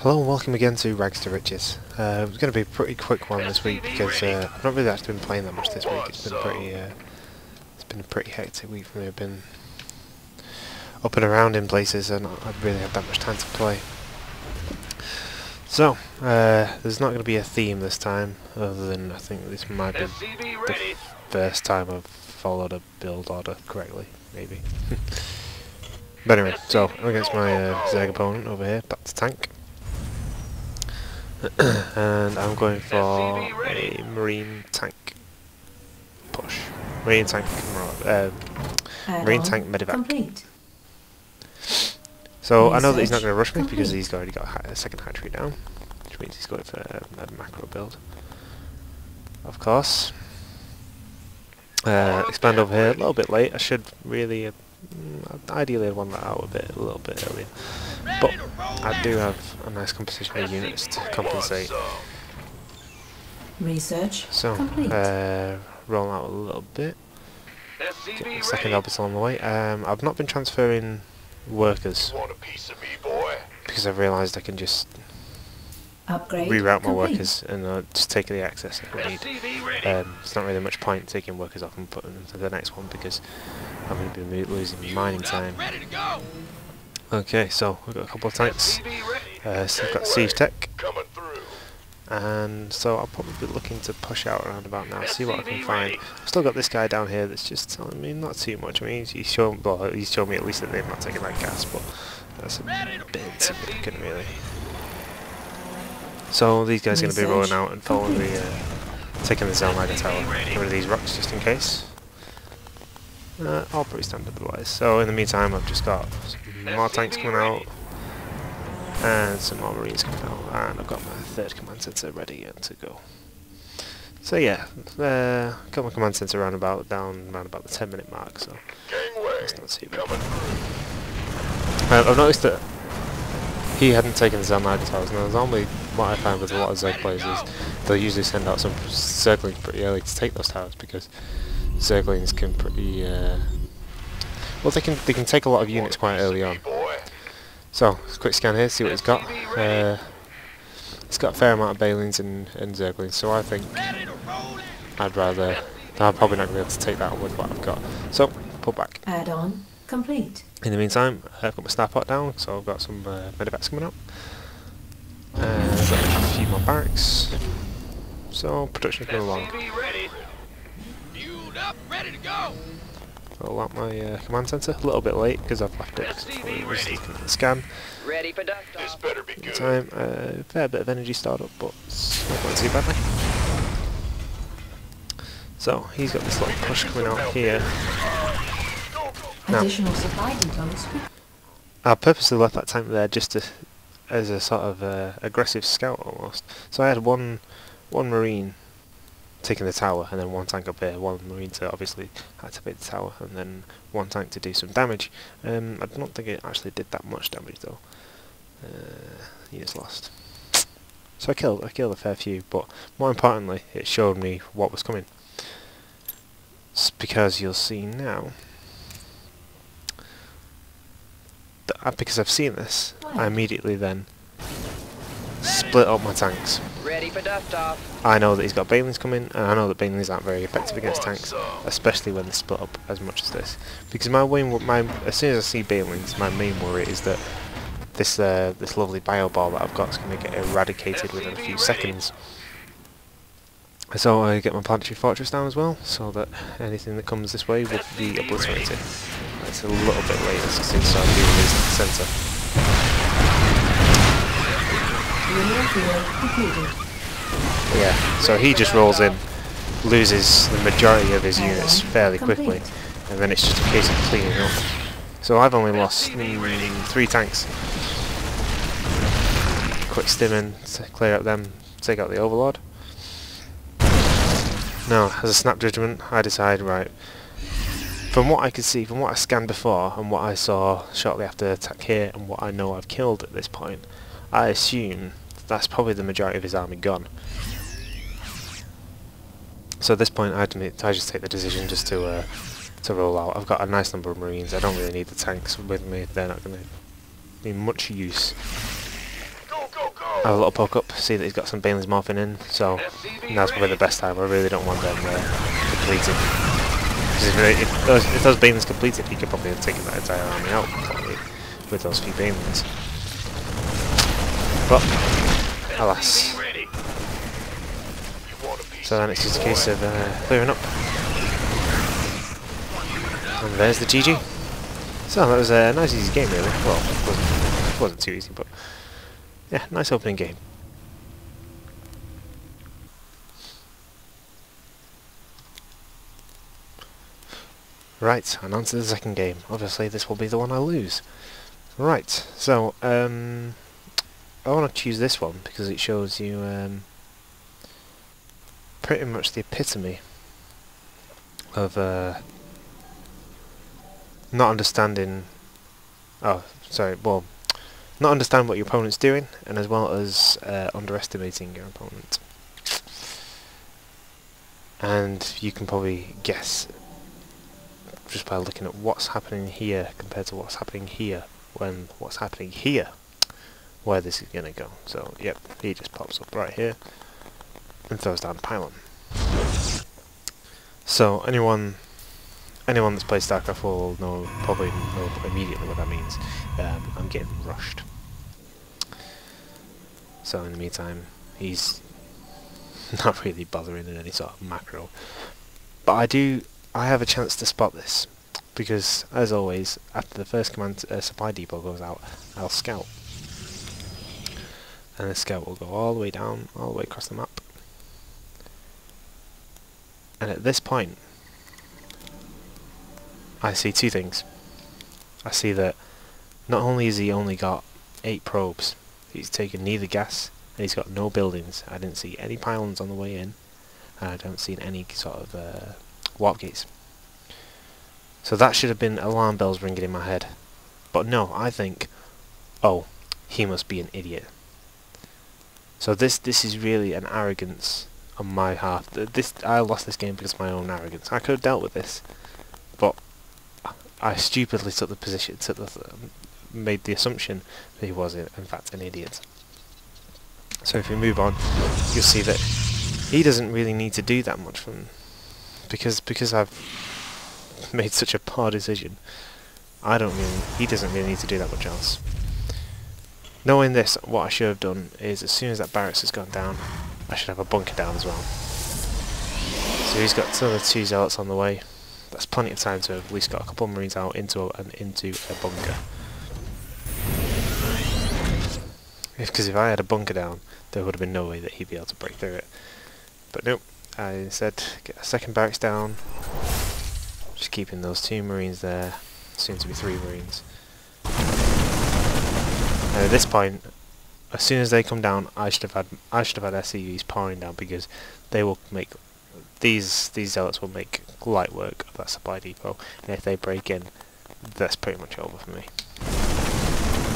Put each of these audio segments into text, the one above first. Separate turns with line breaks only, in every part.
Hello and welcome again to Rags to Riches. It's going to be a pretty quick one this week because I've not really actually been playing that much this week. It's been a pretty hectic week for me. I've been up and around in places and I haven't really had that much time to play. So, there's not going to be a theme this time, other than I think this might be the first time I've followed a build order correctly, maybe. But anyway, so I'm against my Zerg opponent over here, that's tank. And I'm going for a marine tank push. Marine tank medevac.
Complete.
So I know that he's not going to rush me because he's already got a second hatchery down, which means he's going for a macro build. Of course. Expand over here a little bit late. I should really, ideally I'd want that out a little bit earlier. But I do have a nice composition of units to compensate.
Research
So,
complete.
roll out a little bit. Get the second orbital on the way. I've not been transferring workers because I've realised I can just
Upgrade
reroute my
complete.
workers and just take the access if I need. It's not really much point taking workers off and putting them to the next one because I'm going to be losing mining time. Okay, so we've got a couple of tanks. So we've got siege tech, and so I'll probably be looking to push out around about now, see what I can find. I've still got this guy down here that's just telling me not too much. I mean, he's shown me at least that they've not taken that gas, but that's a bit insignificant, really. So these guys are going to be rolling out and following taking the Zelmaga tower. Get rid of these rocks just in case. All pretty standard otherwise. So in the meantime, I've just got some more tanks coming out and some more marines coming out, and I've got my third command center ready and to go. So yeah, got my command center around about the 10-minute mark, so that's not too bad. I've noticed that he hadn't taken the Zelmaga towers. Now normally what I find with a lot of Zerg players is they'll usually send out some Zerglings pretty early to take those towers because Zerglings can pretty well, they can take a lot of units quite early on. So, quick scan here, see what he's got. He's got a fair amount of Balins and Zerglings, so I think I'm probably not going to be able to take that on with what I've got. So, pull back.
Add-on complete.
In the meantime, I've got my snap pot down, so I've got some medevacs coming up. I've got a few more barracks. So, production is going along. Roll out my command center a little bit late because I've left it before it was looking at the scan.
Ready for dust off.
This better be good.
Time, a fair bit of energy stored up, but it's not going too badly. So he's got this little push coming out here. Now,
Additional supply depots.
I purposely left that tank there just as a sort of aggressive scout almost. So I had one marine taking the tower, and then one tank up here, one marine to obviously activate the tower, and then one tank to do some damage. I don't think it actually did that much damage though. Units lost. So I killed a fair few, but more importantly, it showed me what was coming. Because you'll see now that because I've seen this, I immediately then split up my tanks.
Ready for dust off.
I know that he's got Balins coming, and I know that Balins aren't very effective against tanks, especially when they split up as much as this. Because as soon as I see Balins, my main worry is that this lovely bio ball that I've got is going to get eradicated within a few seconds. So I get my planetary fortress down as well, so that anything that comes this way will be obliterated. It's a little bit late since I do lose the centre. Yeah, so he just rolls in, loses the majority of his units fairly quickly, and then it's just a case of cleaning up. So I've only lost 3 tanks. Quick stim in to clear out them, take out the Overlord. Now, as a snap judgment, I decide, right, from what I could see, from what I scanned before, and what I saw shortly after the attack here, and what I know I've killed at this point, I assume that's probably the majority of his army gone. So at this point I just take the decision just to roll out. I've got a nice number of marines, I don't really need the tanks with me, they're not going to be much use.
Go, go,
have a little poke up, see that he's got some Banelings morphing in, so now's probably the best time. I really don't want them completed. Because if those Banelings completed, he could probably have taken that entire army out probably, with those few Banelings. But, alas. So then it's just a case of clearing up. And there's the GG. So that was a nice easy game really. Well, it wasn't too easy, but yeah, nice opening game. Right, and on to the second game. Obviously this will be the one I lose. Right, so I want to choose this one because it shows you pretty much the epitome of not understanding. Oh, sorry. Well, not understanding what your opponent's doing, and as well as underestimating your opponent. And you can probably guess just by looking at what's happening here compared to what's happening here, when what's happening here, where this is gonna go. So, yep, he just pops up right here and throws down a pylon. So anyone that's played StarCraft will probably know immediately what that means. I'm getting rushed. So in the meantime, he's not really bothering in any sort of macro. But I have a chance to spot this, because as always, after the first command supply depot goes out, I'll scout. And the scout will go all the way down, all the way across the map. And at this point, I see two things. I see that not only has he only got 8 probes, he's taken neither gas, and he's got no buildings. I didn't see any pylons on the way in, and I don't see any sort of warp gates. So that should have been alarm bells ringing in my head. But no, I think, oh, he must be an idiot. So this is really an arrogance on my half. I lost this game because of my own arrogance. I could have dealt with this, but I stupidly took the position, made the assumption that he was in fact an idiot. So if we move on, you'll see that he doesn't really need to do that much because I've made such a poor decision. He doesn't really need to do that much else. Knowing this, what I should have done is, as soon as that barracks has gone down, I should have a bunker down as well. So he's got another 2 zealots on the way. That's plenty of time to have at least got a couple of marines out into a bunker. Because if I had a bunker down, there would have been no way that he'd be able to break through it. But nope, I instead get a second barracks down, just keeping those 2 marines there, soon to be 3 marines. And at this point, as soon as they come down, I should have had SCVs pouring down, because they will make these zealots will make light work of that supply depot, and if they break in, that's pretty much over for me.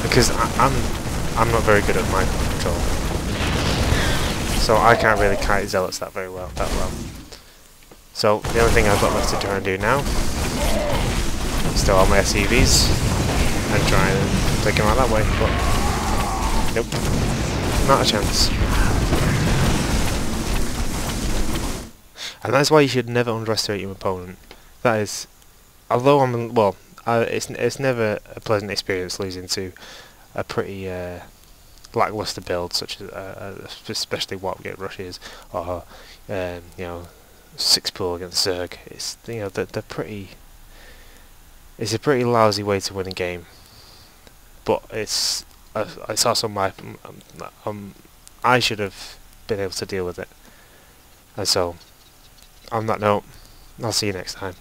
Because I'm not very good at mind control, so I can't really kite zealots that well. So the only thing I've got left to try and do now is still all my SCVs and try and take them out that way, but nope, not a chance. And that's why you should never underestimate your opponent. That is, although it's never a pleasant experience losing to a pretty lackluster build, such as especially Warpgate Rushes or 6-pool against Zerg. It's they're pretty. It's a pretty lousy way to win a game, but it's also I should have been able to deal with it, and so on that note, I'll see you next time.